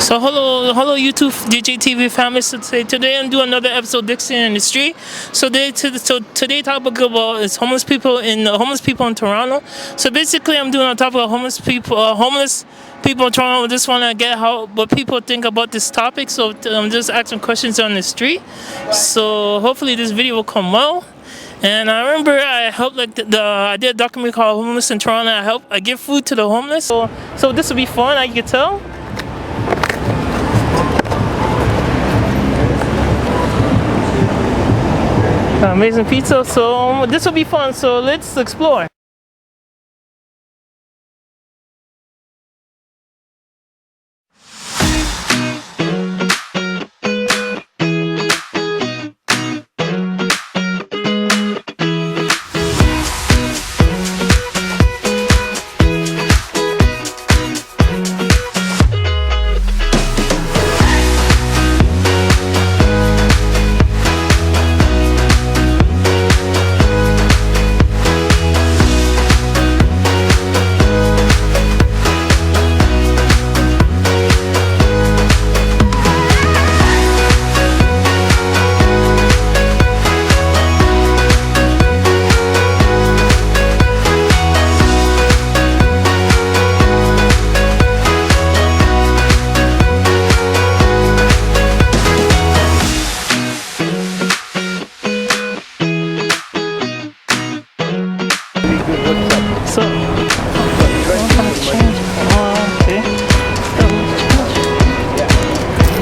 So hello YouTube DJTV family. So today I'm doing another episode of Dickson in the street. So today topic about is homeless people in Toronto. So basically I'm doing a topic of homeless people in Toronto. Just want to get what people think about this topic. So I'm just asking questions on the street. So hopefully this video will come well. And I remember I helped I did a documentary called Homeless in Toronto. I give food to the homeless. So this will be fun, I can tell. Amazing pizza, so this will be fun, so let's explore.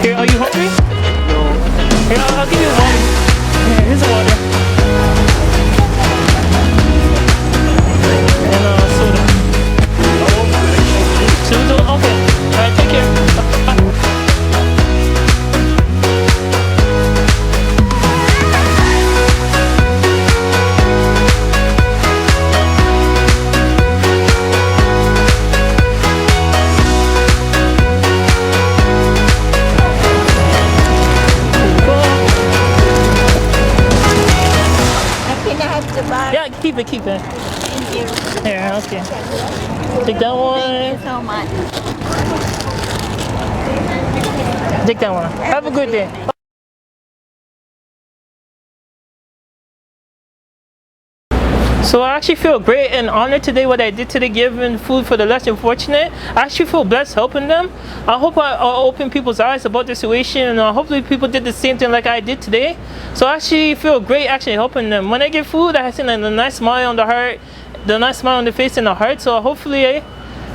Here, are you hungry? No. Here, I'll give you water. Here, here's the water. And soda. Soda? Okay. Alright, take care. Yeah, keep it. Thank you. Here, okay. Take that one. Thank you so much. Take that one. Have a good day. So I actually feel great and honored today what I did today, giving food for the less unfortunate. I actually feel blessed helping them. I hope I open people's eyes about the situation, and hopefully people did the same thing like I did today. So I actually feel great actually helping them. When I give food, I see a nice smile on the heart, the nice smile on the face and the heart. So hopefully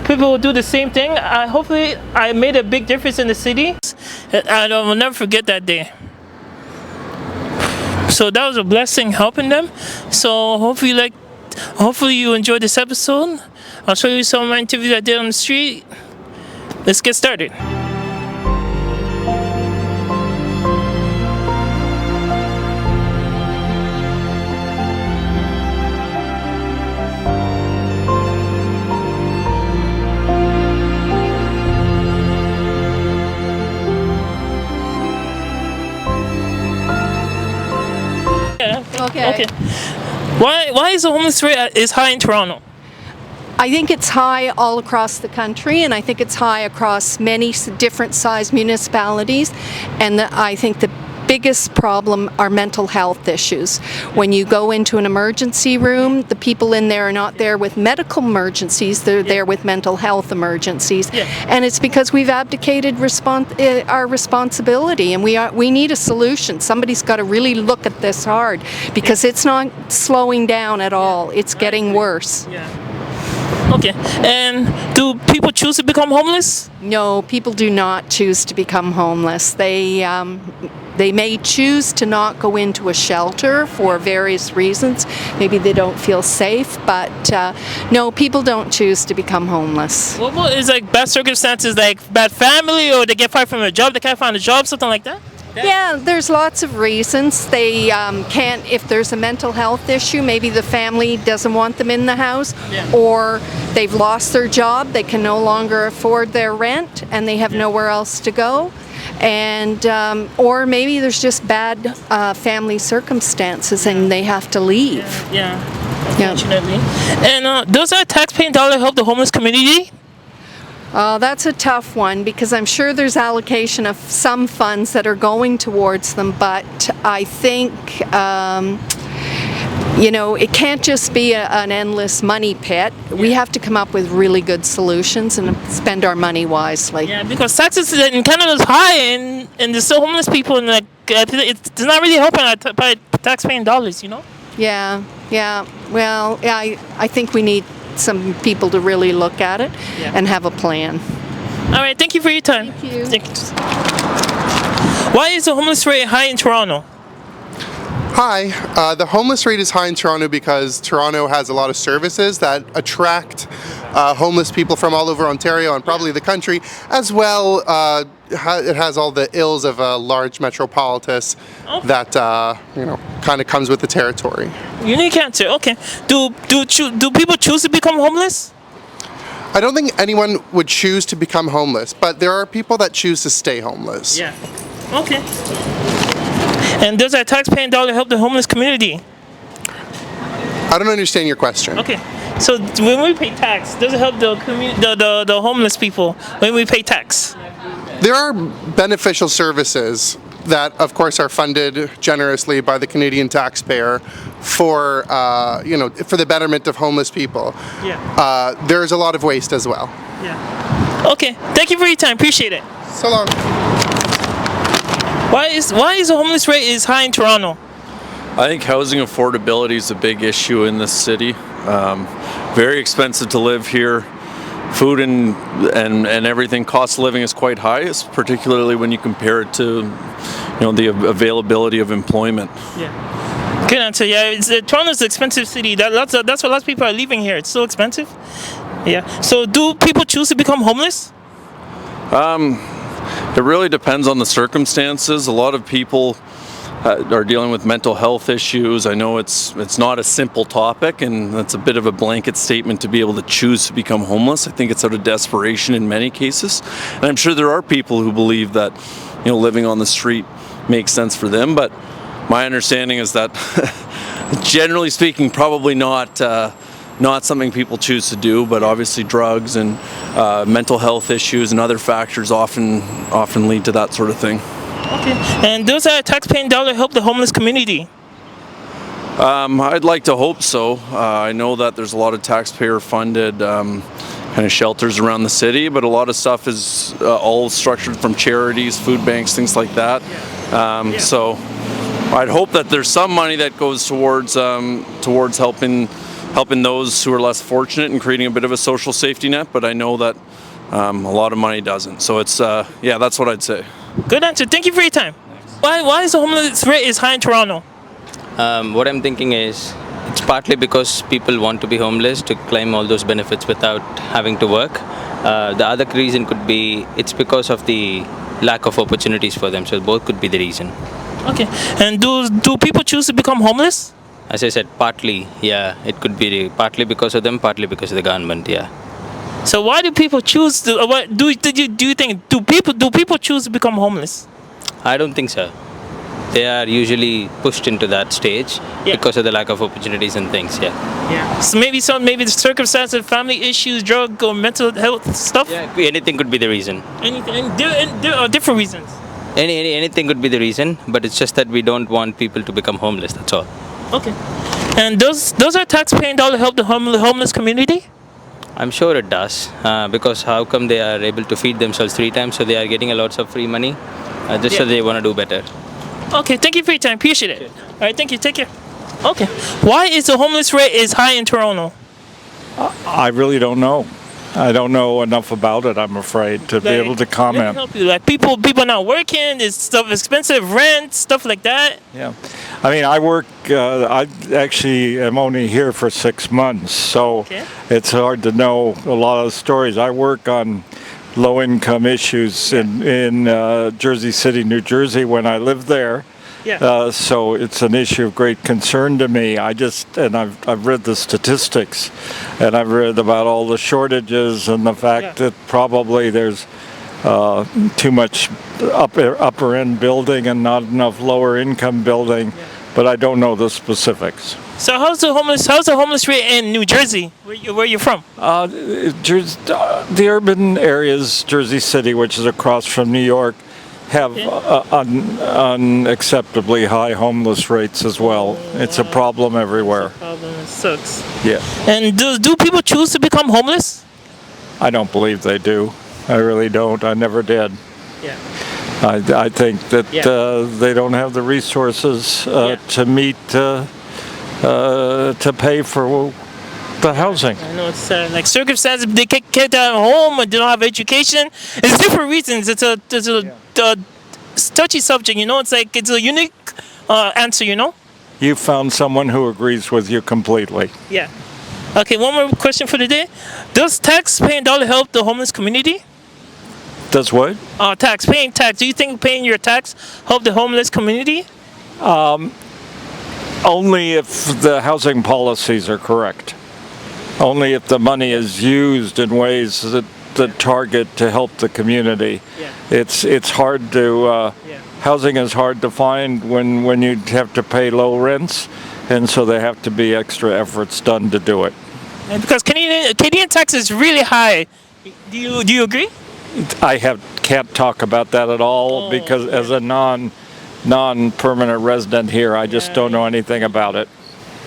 people will do the same thing. Hopefully I made a big difference in the city. I will never forget that day. So that was a blessing helping them. So hopefully you enjoyed this episode. I'll show you some of my interviews I did on the street. Let's get started. Okay. Why is the homeless rate is high in Toronto? I think it's high all across the country, and I think it's high across many different size municipalities. And I think the biggest problem are mental health issues. When you go into an emergency room, the people in there are not there with medical emergencies, they're there with mental health emergencies. And it's because we've abdicated our responsibility, and we need a solution. Somebody's got to really look at this hard, because it's not slowing down at all, it's getting worse. Okay, and do people choose to become homeless? No, people do not choose to become homeless. They may choose to not go into a shelter for various reasons. Maybe they don't feel safe, but no, people don't choose to become homeless. What is like bad circumstances, like bad family, or they get fired from a job, they can't find a job, something like that? Yeah, there's lots of reasons. They can't, if there's a mental health issue, maybe the family doesn't want them in the house, or they've lost their job, they can no longer afford their rent, and they have nowhere else to go. And or maybe there's just bad family circumstances and they have to leave. Unfortunately. And does our taxpaying dollar help the homeless community? Oh, that's a tough one because I'm sure there's allocation of some funds that are going towards them, but I think, it can't just be an endless money pit. We have to come up with really good solutions and spend our money wisely. Yeah, because taxes in Canada is high, and there's still homeless people, and it's not really helping by tax-paying dollars, Yeah. Well, I think we need some people to really look at it and have a plan. All right, thank you for your time. Thank you. Why is the homeless rate high in Toronto? Hi, the homeless rate is high in Toronto because Toronto has a lot of services that attract homeless people from all over Ontario and probably the country, as well. It has all the ills of a large metropolis that kind of comes with the territory. Unique answer. Okay. Do people choose to become homeless? I don't think anyone would choose to become homeless, but there are people that choose to stay homeless. Yeah. Okay. And does our tax-paying dollar help the homeless community? I don't understand your question. Okay. So when we pay tax, does it help the homeless people when we pay tax? There are beneficial services that, of course, are funded generously by the Canadian taxpayer for the betterment of homeless people. Yeah. There is a lot of waste as well. Yeah. Okay. Thank you for your time. Appreciate it. So long. Why is the homeless rate is high in Toronto? I think housing affordability is a big issue in this city. Very expensive to live here. Food and everything, cost of living is quite high, particularly when you compare it to the availability of employment. Yeah. Good answer. Yeah, Toronto's an expensive city. That's why lots of people are leaving here. It's so expensive. Yeah. So do people choose to become homeless? It really depends on the circumstances. A lot of people are dealing with mental health issues. I know it's not a simple topic, and that's a bit of a blanket statement to be able to choose to become homeless. I think it's out of desperation in many cases, and I'm sure there are people who believe that living on the street makes sense for them. But my understanding is that, generally speaking, probably not something people choose to do. But obviously, drugs and mental health issues and other factors often lead to that sort of thing. Okay. And does our tax-paying dollar help the homeless community? I'd like to hope so. I know that there's a lot of taxpayer-funded kind of shelters around the city, but a lot of stuff is all structured from charities, food banks, things like that. So I'd hope that there's some money that goes towards helping those who are less fortunate and creating a bit of a social safety net. But I know that a lot of money doesn't. So it's that's what I'd say. Good answer. Thank you for your time. Why is the homeless rate is high in Toronto? What I'm thinking is it's partly because people want to be homeless to claim all those benefits without having to work. The other reason could be it's because of the lack of opportunities for them. So both could be the reason. Okay. And do people choose to become homeless? As I said, partly, yeah, it could be partly because of them, partly because of the government, yeah. So why do people choose to? Do you think do people choose to become homeless? I don't think so. They are usually pushed into that stage because of the lack of opportunities and things. Yeah. Yeah. So maybe the circumstances, family issues, drug or mental health stuff. Yeah. Anything could be the reason. Anything. And there are different reasons. Anything could be the reason, but it's just that we don't want people to become homeless. That's all. Okay. And does our tax-paying dollar help the homeless community? I'm sure it does, because how come they are able to feed themselves 3 times, so they are getting a lots of free money, so they want to do better. Okay, thank you for your time. Appreciate it. All right, thank you. Take care. Okay. Why is the homeless rate is high in Toronto? I really don't know. I don't know enough about it, I'm afraid, to be able to Let me comment. help you. Like people not working, is stuff expensive, rent, stuff like that. Yeah. I mean, I work, I actually am only here for 6 months, so it's hard to know a lot of stories. I work on low-income issues in Jersey City, New Jersey, when I lived there. Yeah. So it's an issue of great concern to me. I've read the statistics, and I've read about all the shortages and the fact that probably there's too much upper end building and not enough lower income building, but I don't know the specifics. So how's the homeless rate in New Jersey, where you're from? The urban areas, Jersey City, which is across from New York, have unacceptably high homeless rates as well. It's a problem everywhere. Problem, it sucks. Yeah. And do people choose to become homeless? I don't believe they do. I really don't. I never did. Yeah. I think that Yeah. they don't have the resources to meet, to pay for the housing. I know it's sad. Like circumstances, they get kicked out of home, or they don't have education. It's different reasons. It's a touchy subject. You know, it's like it's a unique answer. You know. You found someone who agrees with you completely. Yeah. Okay. One more question for the day. Does tax-paying dollar help the homeless community? Does what? Paying tax. Do you think paying your tax help the homeless community? Only if the housing policies are correct. Only if the money is used in ways that target to help the community. Yeah. It's hard to housing is hard to find when you have to pay low rents, and so there have to be extra efforts done to do it. And because Canadian tax is really high. Do you agree? I can't talk about that at all because as a non-permanent resident here, I just don't know anything about it.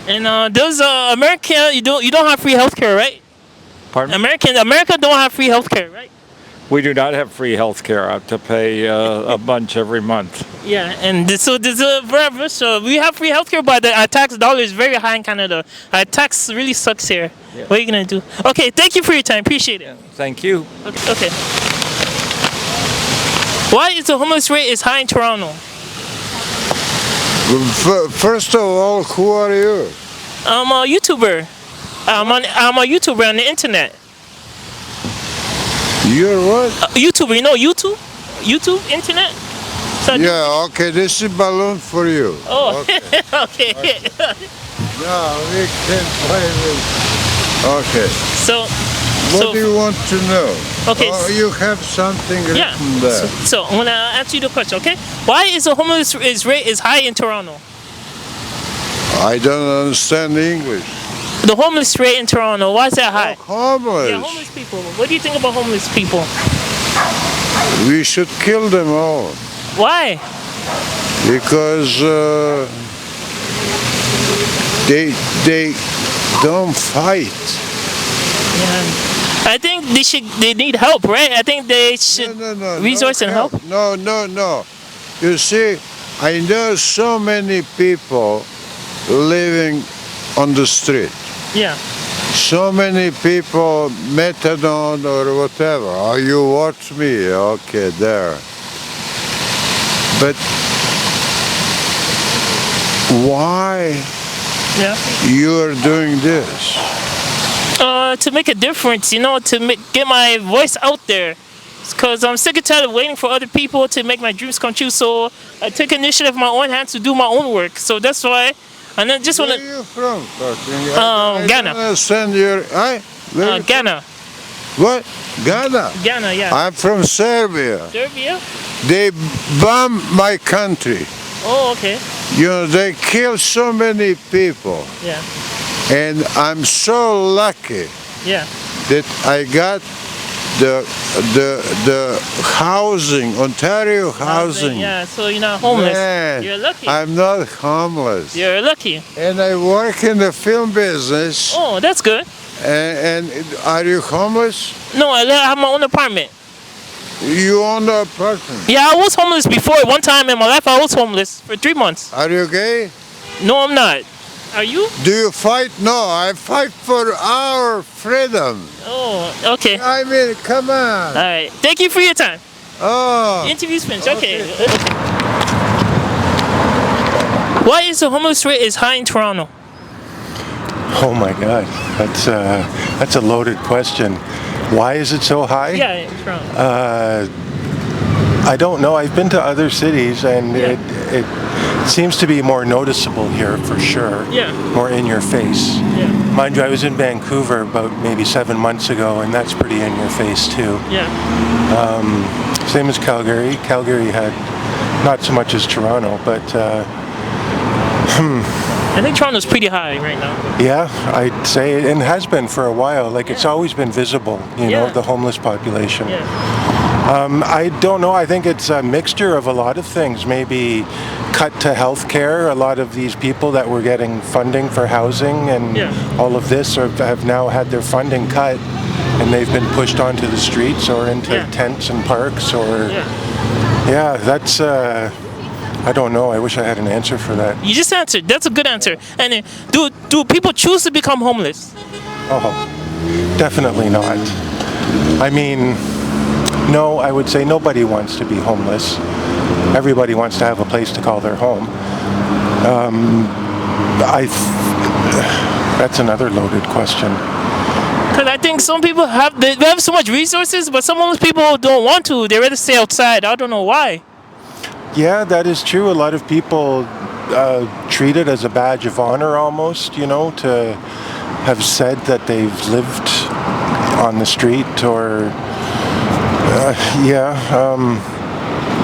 And does America you don't have free healthcare, right? Pardon? America don't have free healthcare, right? We do not have free health care. I have to pay a bunch every month. Yeah, and so we have free healthcare, but our tax dollar is very high in Canada. Our tax really sucks here. Yeah. What are you gonna do? Okay, thank you for your time. Appreciate it. Thank you. Okay. Why is the homeless rate is high in Toronto? First of all, who are you? I'm a YouTuber. I'm a YouTuber on the internet. You're what? YouTuber, you know YouTube? YouTube, internet? So Yeah, okay, this is balloon for you. Oh, Okay. okay. Now we can find it. Okay. So, What do you want to know? Okay, Oh, you have something written yeah. there. So I'm gonna answer you the question, okay? Why is the homeless rate is high in Toronto? I don't understand English. The homeless rate in Toronto, why is that high? Homeless. Yeah, homeless people. What do you think about homeless people? We should kill them all Why? because they don't fight. Yeah. I think they need help, right? I think they should resource and help. No. You see, I know so many people living on the street. Yeah. So many people, methadone or whatever. Oh, you watch me, okay, there. But why Yeah. you are doing this? To make a difference, you know, to get my voice out there. Because I'm sick and tired of waiting for other people to make my dreams come true. So I took initiative in my own hands to do my own work. So that's why. And then just want Where to. are you from? Ghana. Send your. Ghana. What? Ghana. Ghana, yeah. I'm from Serbia. Serbia? They bombed my country. Oh, okay. You know, they killed so many people. Yeah. And I'm so lucky Yeah. that I got the housing, Ontario housing. Yeah, so you're not homeless. Man, You're lucky. I'm not homeless. You're lucky. And I work in the film business. Oh, that's good. And are you homeless? No, I have my own apartment. You own the apartment. Yeah, I was homeless before. One time in my life, I was homeless for 3 months. Are you gay? No, I'm not. Are you? Do you fight? No, I fight for our freedom. Oh, okay. I mean, come on. All right. Thank you for your time. Oh. Interview's finished. Okay. Why is the homeless rate is high in Toronto? Oh my God, that's a loaded question. Why is it so high? Yeah, in Toronto. I don't know. I've been to other cities, and Yeah. it seems to be more noticeable here for sure. Yeah. More in your face. Yeah. Mind you, I was in Vancouver about maybe 7 months ago, and that's pretty in your face too. Yeah. Same as Calgary. Calgary had not so much as Toronto, but I think Toronto's pretty high right now. Yeah, I'd say it, and has been for a while. Like it's always been visible, you know, Yeah. the homeless population. Yeah. I don't know. I think it's a mixture of a lot of things. Maybe cut to health care. A lot of these people that were getting funding for housing and Yeah. all of this have now had their funding cut, and they've been pushed onto the streets or into Yeah. tents and parks. Or Yeah. that's. I don't know. I wish I had an answer for that. You just answered. That's a good answer. And do people choose to become homeless? Oh, definitely not. I mean, no, I would say nobody wants to be homeless. Everybody wants to have a place to call their home. That's another loaded question. Because I think some people they have so much resources, but some homeless people don't want to. They rather stay outside. I don't know why. Yeah, that is true. A lot of people treat it as a badge of honor almost, you know, to have said that they've lived on the street or,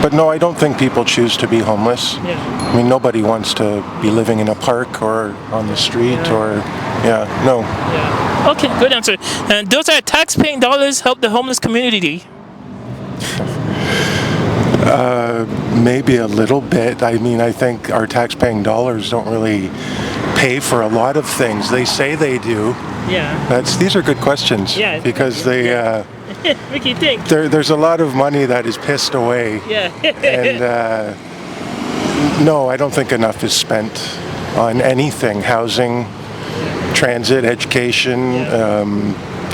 but no, I don't think people choose to be homeless. Yeah. I mean, nobody wants to be living in a park or on the street no. Yeah. Okay, good answer. And those are tax-paying dollars help the homeless community. Maybe a little bit. I mean, I think our tax-paying dollars don't really pay for a lot of things. They say they do. Yeah. These are good questions. Yeah. Because they Make you think. there's a lot of money that is pissed away. Yeah. And no, I don't think enough is spent on anything: housing, transit, education.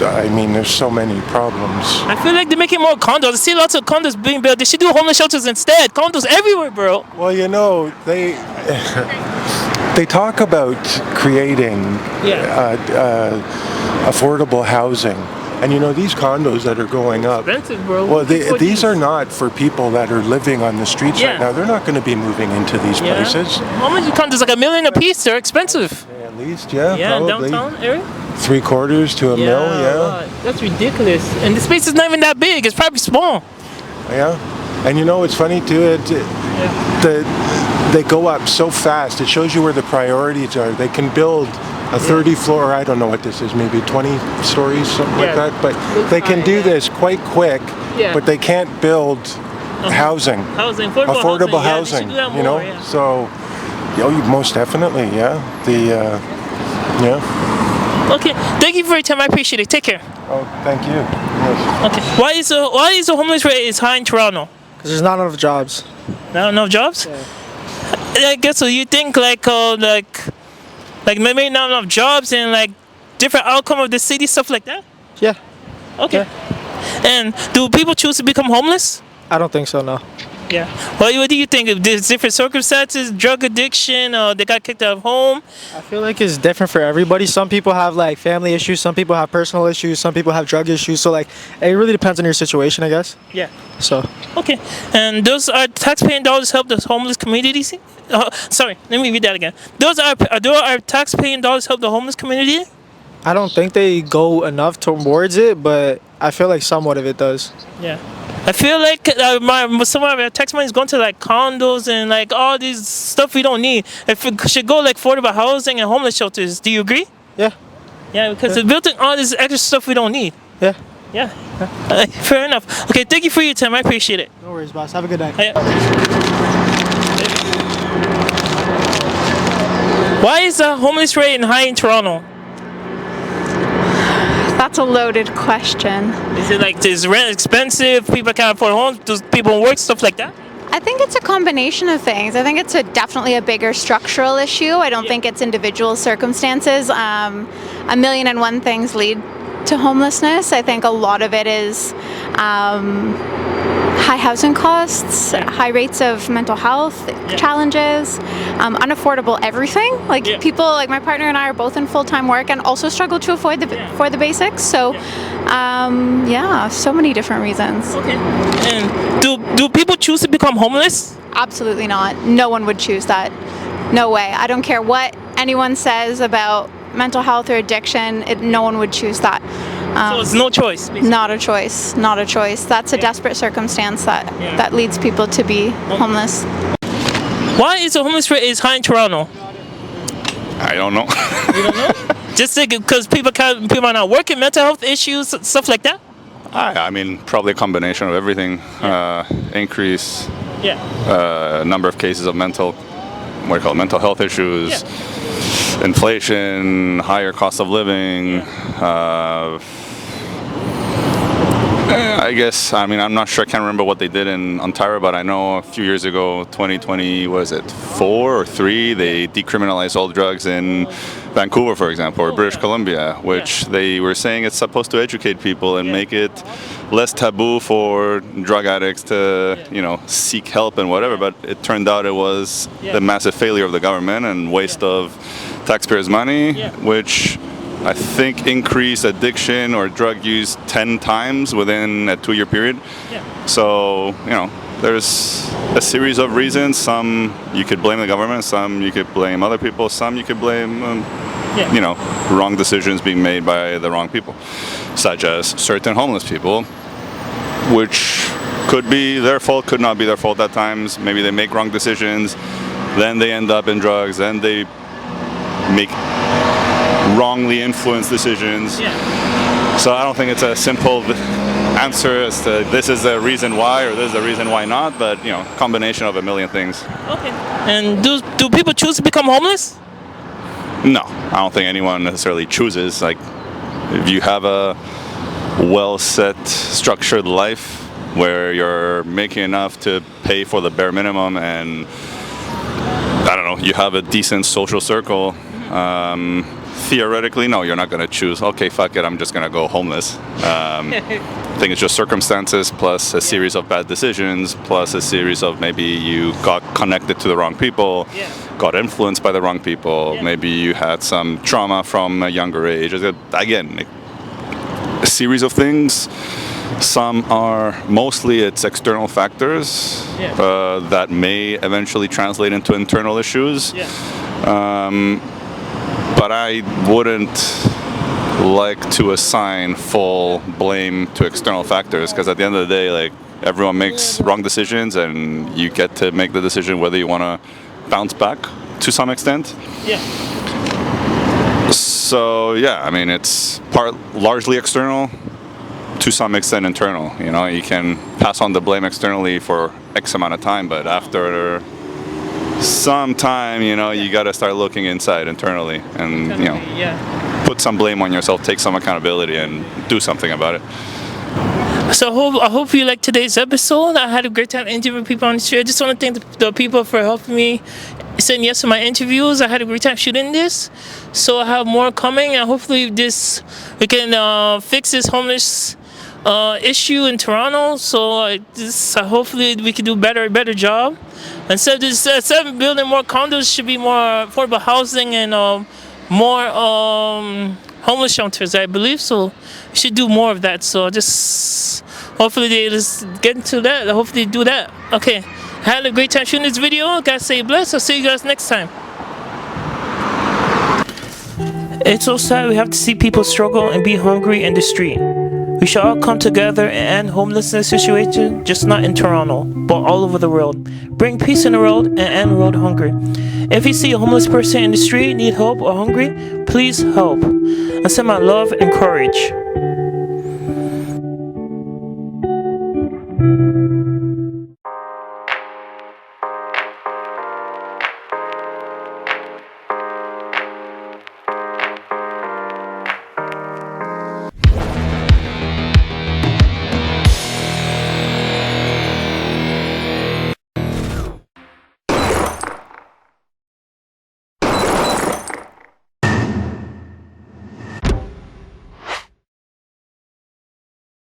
I mean, there's so many problems. I feel like they're making more condos. I see lots of condos being built. They should do homeless shelters instead. Condos everywhere, bro. Well, you know, they talk about creating affordable housing. And you know, these condos that are going up, Expensive, bro. well, these are not for people that are living on the streets Yeah. right now. They're not going to be moving into these places. How much condos? Like $1 million a piece. They're expensive. At least, yeah, Yeah, probably downtown area. 3/4 to a mil, yeah. That's ridiculous. And the space is not even that big. It's probably small. Yeah, and you know it's funny too. They go up so fast. It shows you where the priorities are. They can build a 30 floor. I don't know what this is. Maybe 20 stories, something like that. But they can do this quite quick. Yeah. But they can't build housing. Housing, affordable Yeah, they housing. should do that You know, more, yeah. so most definitely, yeah. Okay, thank you for your time. I appreciate it. Take care. Oh, thank you. Yes. Okay. Why is the homeless rate is high in Toronto? Because there's not enough jobs. Not enough jobs? Yeah. I guess so. You think like maybe not enough jobs and like different outcome of the city, stuff like that? Yeah. Okay. Yeah. And do people choose to become homeless? I don't think so, no. Yeah. What do you think? If there's different circumstances, drug addiction, or they got kicked out of home? I feel like it's different for everybody. Some people have like family issues, some people have personal issues, some people have drug issues. So like it really depends on your situation, I guess. Yeah. So Okay. And those are taxpaying dollars help the homeless communities? Sorry, let me read that again. Do our taxpaying dollars help the homeless community? I don't think they go enough towards it, but I feel like somewhat of it does. Yeah. I feel like some of our tax money is going to like condos and like all these stuff we don't need. If it should go like affordable housing and homeless shelters. Do you agree? Yeah. Yeah, because they're building all this extra stuff we don't need. Yeah. Yeah. Fair enough. Okay, thank you for your time. I appreciate it. No worries, boss. Have a good night. Why is the homeless rate high in Toronto? That's a loaded question. Is it like is rent expensive? People can't afford homes. Do people work stuff like that? I think it's a combination of things. I think it's definitely a bigger structural issue. I don't think it's individual circumstances. A million and one things lead to homelessness. I think a lot of it is high housing costs, high rates of mental health challenges, unaffordable everything. Like people, like my partner and I are both in full-time work and also struggle to afford the basics. So, so many different reasons. Okay. And do people choose to become homeless? Absolutely not. No one would choose that. No way. I don't care what anyone says about mental health or addiction. No one would choose that. So it's no choice. Basically. Not a choice. Not a choice. That's a desperate circumstance that leads people to be homeless. Why is the homeless rate is high in Toronto? I don't know. You don't know? Just because people are not working, mental health issues, stuff like that. I mean, probably a combination of everything. Increase number of cases of mental health issues, inflation, higher cost of living. I guess, I mean, I'm not sure, I can't remember what they did in Ontario, but I know a few years ago, 2020, was it 4 or 3, they decriminalized all drugs in Vancouver, for example, or British Columbia, which they were saying it's supposed to educate people and make it less taboo for drug addicts to, seek help and whatever, but it turned out it was the massive failure of the government and waste of taxpayers' money, which I think increased addiction or drug use 10 times within a 2-year period. So, there's a series of reasons. Some you could blame the government, some you could blame other people, some you could blame, wrong decisions being made by the wrong people, such as certain homeless people, which could be their fault, could not be their fault at times. Maybe they make wrong decisions, then they end up in drugs, then they make wrongly influenced decisions. So I don't think it's a simple answer as to this is the reason why or this is the reason why not, but combination of a million things. Okay. And do people choose to become homeless? No, I don't think anyone necessarily chooses. Like, if you have a well set, structured life where you're making enough to pay for the bare minimum and I don't know, you have a decent social circle, theoretically, no, you're not going to choose, okay, fuck it, I'm just going to go homeless. I think it's just circumstances plus a series of bad decisions plus a series of maybe you got connected to the wrong people, got influenced by the wrong people, maybe you had some trauma from a younger age. Again, a series of things. Some are mostly it's external factors that may eventually translate into internal issues. But I wouldn't like to assign full blame to external factors because at the end of the day, like, everyone makes wrong decisions and you get to make the decision whether you want to bounce back to some extent. So I mean, it's largely external, to some extent internal. You can pass on the blame externally for X amount of time, but after some time, you got to start looking inside internally and, put some blame on yourself, take some accountability and do something about it. So I hope you liked today's episode. I had a great time interviewing people on the street. I just want to thank the people for helping me saying yes to my interviews. I had a great time shooting this. So I have more coming and hopefully we can fix this homeless issue in Toronto. So hopefully we can do a better job. Instead of building more condos, should be more affordable housing and more homeless shelters, I believe. So we should do more of that. So just hopefully they just get into that. Hopefully do that. Okay. I had a great time shooting this video. Guys, stay blessed. I'll see you guys next time. It's so sad we have to see people struggle and be hungry in the street. We should all come together and end homelessness situation, just not in Toronto, but all over the world. Bring peace in the world and end world hunger. If you see a homeless person in the street, need help or hungry, please help. And send my love and courage.